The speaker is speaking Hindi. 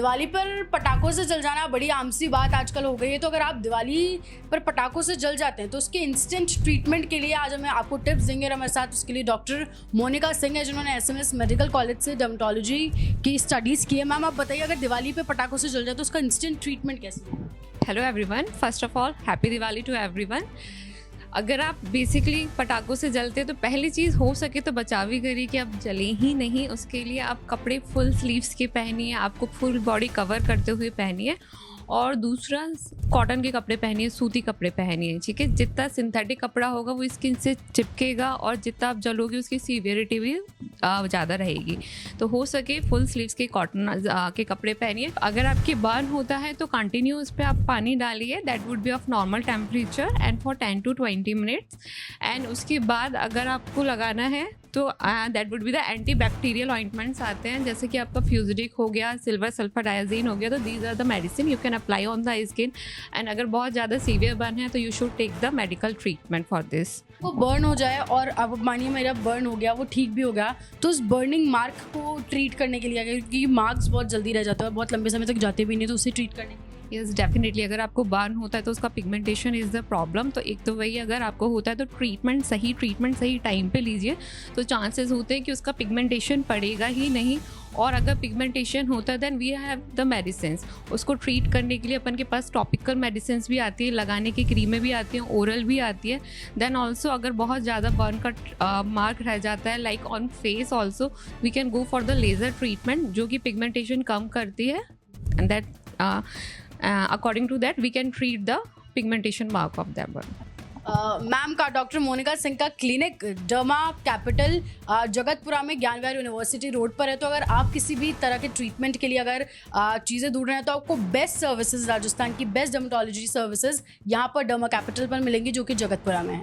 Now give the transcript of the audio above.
दिवाली पर पटाखों से जल जाना बड़ी आम सी बात आजकल हो गई है। तो अगर आप दिवाली पर पटाखों से जल जाते हैं तो उसके इंस्टेंट ट्रीटमेंट के लिए आज हमें आपको टिप्स देंगे और हमारे साथ उसके लिए डॉक्टर मोनिका सिंह है, जिन्होंने एसएमएस मेडिकल कॉलेज से डर्मेटोलॉजी की स्टडीज़ की है। मैम, आप बताइए, अगर दिवाली पे पटाखों से जल जाए तो उसका इंस्टेंट ट्रीटमेंट कैसे है? Hello everyone, first of all happy Diwali to everyone. अगर आप बेसिकली पटाखों से जलते हैं तो पहली चीज़ हो सके तो बचाव ही करिए कि आप जले ही नहीं। उसके लिए आप कपड़े फुल स्लीव्स के पहनिए, आपको फुल बॉडी कवर करते हुए पहनिए। और दूसरा, कॉटन के कपड़े पहनिए, सूती कपड़े पहनिए, ठीक है। जितना सिंथेटिक कपड़ा होगा वो स्किन से चिपकेगा और जितना आप जलोगे उसकी सीवियरिटी भी ज़्यादा रहेगी। तो हो सके फुल स्लीव्स के कॉटन के कपड़े पहनिए। अगर आपके बर्न होता है तो कंटिन्यू उस पर आप पानी डालिए, that would be of normal temperature and for 10 to 20 minutes. And उसके बाद अगर आपको लगाना है तो that would be the anti bacterial ointments आते हैं, जैसे कि आपका फ्यूजरिक हो गया, सिल्वर सल्फर डायजीन हो गया। तो these are the medicine you can apply on the skin. And अगर बहुत ज़्यादा सीवियर बर्न है तो you should take the medical treatment for this. वो बर्न हो जाए और अब मानिए मेरा बर्न हो गया, वो ठीक भी हो गया, तो उस बर्निंग मार्क को ट्रीट करने के लिए, क्योंकि मार्क्स बहुत जल्दी रह जाते हैं, बहुत लंबे समय तक जाते भी नहीं, तो उसे ट्रीट करने के लिए यस डेफिनेटली, अगर आपको बर्न होता है तो उसका पिगमेंटेशन इज़ द प्रॉब्लम। तो एक तो वही, अगर आपको होता है तो ट्रीटमेंट सही टाइम पे लीजिए, तो चांसेस होते हैं कि उसका पिगमेंटेशन पड़ेगा ही नहीं। और अगर पिगमेंटेशन होता है then we have the medicines. उसको ट्रीट करने के लिए अपन के पास टॉपिकल मेडिसिन्स भी आती है, लगाने की क्रीमें भी आती हैं, ओरल भी आती है। देन ऑल्सो अगर बहुत ज़्यादा बर्न का मार्क रह जाता है like on face also, we can go for the laser treatment, जो कि पिगमेंटेशन कम करती है। And that according to that we can treat the pigmentation mark of that burn. Ma'am का डॉक्टर मोनिका सिंह का क्लिनिक डर्मा कैपिटल जगतपुरा में ज्ञान विहार यूनिवर्सिटी रोड पर है। तो अगर आप किसी भी तरह के ट्रीटमेंट के लिए अगर चीज़ें ढूंढ रहे हैं तो आपको बेस्ट सर्विसेज, राजस्थान की बेस्ट डर्मेटोलॉजी सर्विसेज यहाँ पर डर्मा कैपिटल पर मिलेंगी, जो कि जगतपुरा में है।